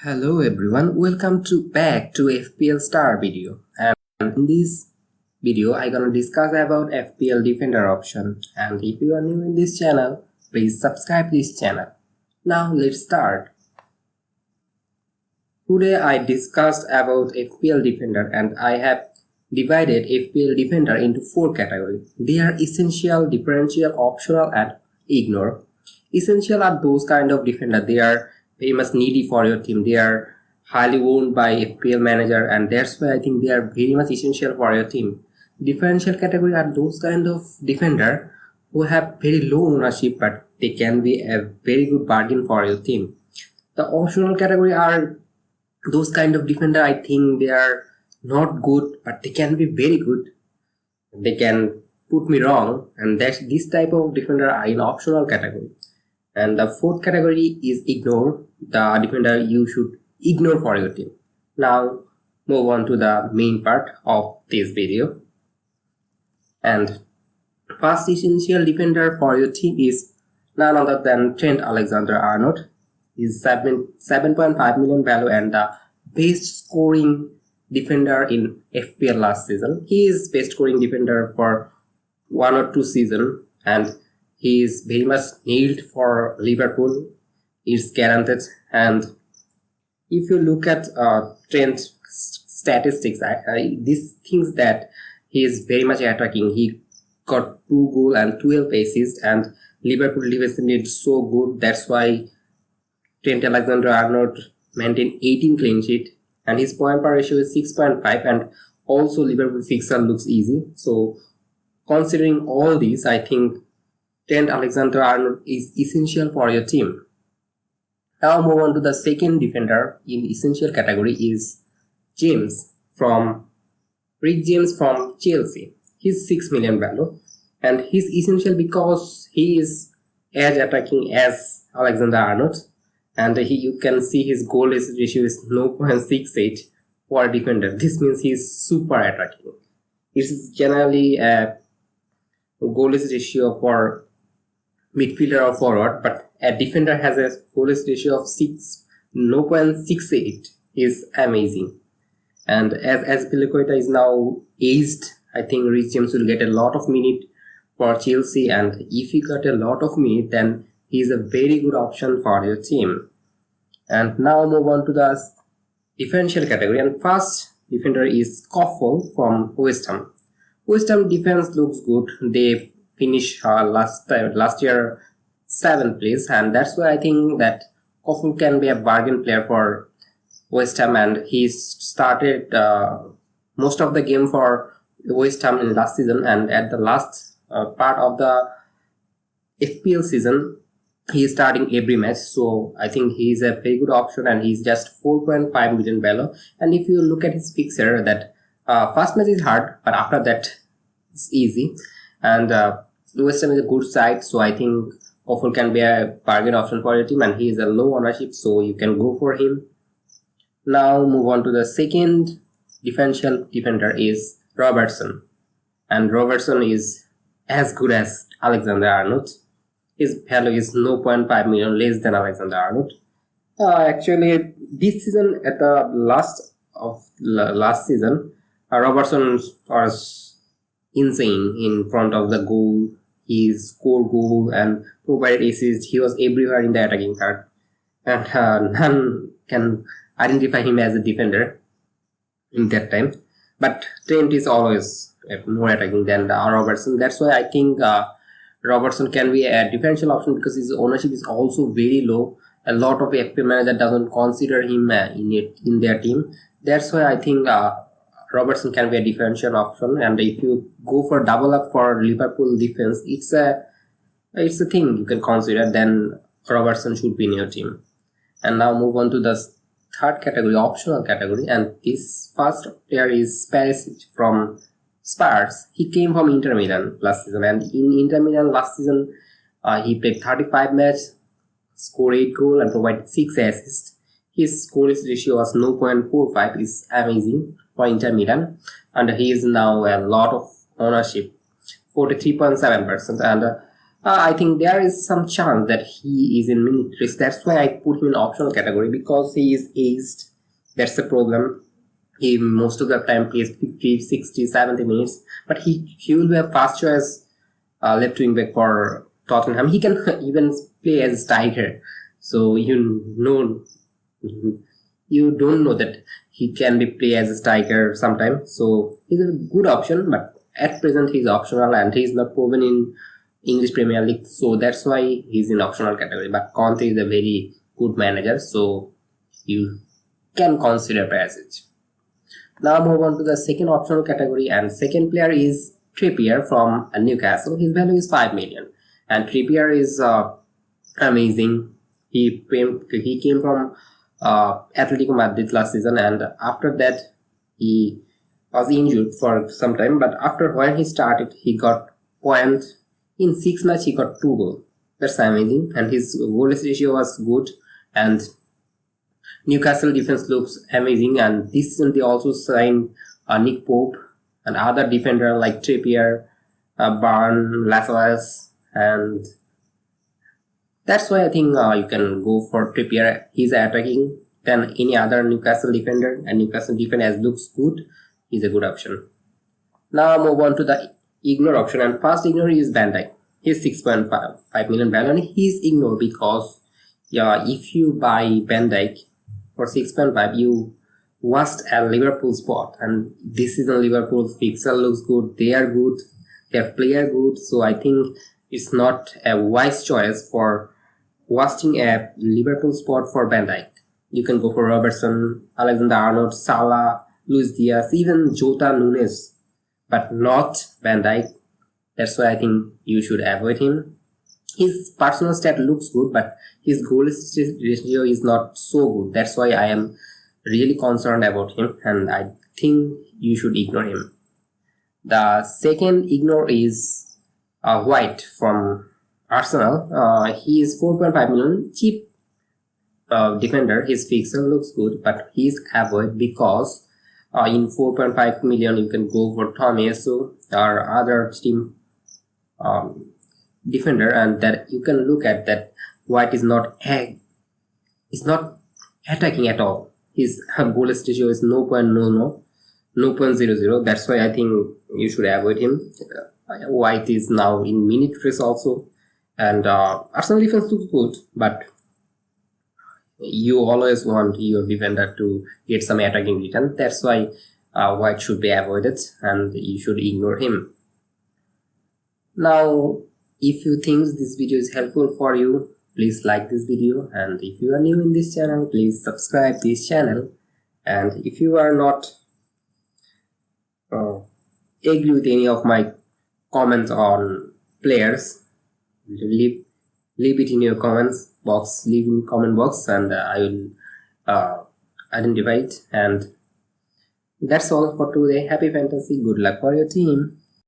Hello everyone, welcome back to FPL STAR video, and in this video I gonna discuss about FPL Defender option. And if you are new in this channel, please subscribe this channel. Now let's start. Today I discussed about FPL Defender and I have divided FPL Defender into 4 categories. They are essential, differential, optional and ignore. Essential are those kind of defender, they are very much needy for your team. They are highly owned by FPL manager and that's why I think they are very much essential for your team. Differential category are those kind of defender who have very low ownership but they can be a very good bargain for your team. The optional category are those kind of defender I think they are not good but they can be very good. They can put me wrong, and that's this type of defender are in optional category. And the 4th category is ignore, the defender you should ignore for your team. Now move on to the main part of this video. And first essential defender for your team is none other than Trent Alexander-Arnold. He's 7.5 million value and the best scoring defender in FPL last season. He is best scoring defender for 1 or 2 seasons and he is very much nailed for Liverpool. It's guaranteed. And if you look at Trent's statistics, these things that he is very much attacking. He got 2 goals and 12 assists, and Liverpool defense is so good. That's why Trent Alexander-Arnold maintained 18 clean sheet, and his point per ratio is 6.5, and also Liverpool fixture looks easy. So considering all these, I think Trent Alexander-Arnold is essential for your team. Now move on to the second defender in essential category is Rich James from Chelsea. He's 6 million value and he's essential because he is as attacking as Alexander-Arnold, and you can see his goal ratio is 0.68 for a defender. This means he's super attacking. This is generally a goal ratio for midfielder or forward, but a defender has a goal ratio of 0.68 is amazing. And as Piliqueta is now aged, I think Rich James will get a lot of minute for Chelsea, and if he got a lot of minute, then he is a very good option for your team. And now move on to the differential category, and first defender is Kawfal from West Ham. West Ham defense looks good. They finished last year 7th place, and that's why I think that Kawfal can be a bargain player for West Ham, and he started most of the game for West Ham in last season, and at the last part of the FPL season he is starting every match. So I think he is a very good option and he's just 4.5 million value. And if you look at his fixture, that first match is hard but after that it's easy, and West Ham is a good side, so I think Kawfal can be a bargain option for your team, and he is a low ownership, so you can go for him. Now move on to the second differential defender is Robertson, and Robertson is as good as Alexander-Arnold. His value is 0.5 million less than Alexander-Arnold. Actually, this season at the last season, Robertson was insane in front of the goal. He scored goal and provided assist. He was everywhere in the attacking third, and none can identify him as a defender in that time. But Trent is always more attacking than Robertson. That's why I think Robertson can be a differential option because his ownership is also very low. A lot of FPL manager doesn't consider him in their team. That's why I think Robertson can be a differential option. And if you go for double up for Liverpool defense, it's a thing you can consider. Then Robertson should be in your team. And now move on to the third category, optional category, and this first player is Perisic from Spurs. He came from Inter Milan last season, and in Inter Milan last season he played 35 matches, scored 8 goals and provided 6 assists. His score ratio was 0.45, is amazing for Inter Milan, and he is now a lot of ownership, 43.7%. And I think there is some chance that he is in minute risk. That's why I put him in optional category, because he is aged. That's the problem. He most of the time plays 50, 60, 70 minutes, but he will be a fast choice left wing back for Tottenham. He can even play as a striker. So you don't know that he can be play as a striker sometimes. So he's a good option, but at present he's optional and he's not proven in English Premier League. So that's why he's in optional category. But Conte is a very good manager, so you can consider passage. Now move on to the second optional category, and second player is Trippier from Newcastle. His value is 5 million, and Trippier is amazing. He came from Atletico Madrid last season, and after that he was injured for some time. But after when he started, he got points in 6 matches. He got 2 goals. That's amazing, and his goal ratio was good. And Newcastle defense looks amazing, and this season they also signed Nick Pope and other defender like Trippier, Barn, Lascelles, and that's why I think you can go for Trippier. He's attacking than any other Newcastle defender, and Newcastle defender looks good. He's a good option. Now move on to the ignore option, and first ignore is Van Dijk. He's 6.5 million value, and he's ignored because if you buy Van Dijk for 6.5, you lost a Liverpool spot, and this season Liverpool's fixture looks good. They are good, their player good, so I think it's not a wise choice for wasting a Liverpool spot for Van Dijk. You can go for Robertson, Alexander Arnold, Salah, Luis Diaz, even Jota, Nunes, but not Van Dijk. That's why I think you should avoid him. His personal stat looks good, but his goal ratio is not so good. That's why I am really concerned about him, and I think you should ignore him. The second ignore is White from Arsenal. He is 4.5 million, cheap defender. His fixture looks good, but he's avoid because in 4.5 million you can go for Tomiyasu or other team defender, and that you can look at that White is not attacking at all. His goal ratio is 0.00. That's why I think you should avoid him. White is now in minute race also, and Arsenal defense looks good, but you always want your defender to get some attacking return. That's why White should be avoided, and you should ignore him. Now, if you think this video is helpful for you, please like this video, and if you are new in this channel, please subscribe this channel. And if you are not agree with any of my comments on players, leave it in your comments box, leave in comment box, and I will identify it. And that's all for today. Happy fantasy, good luck for your team.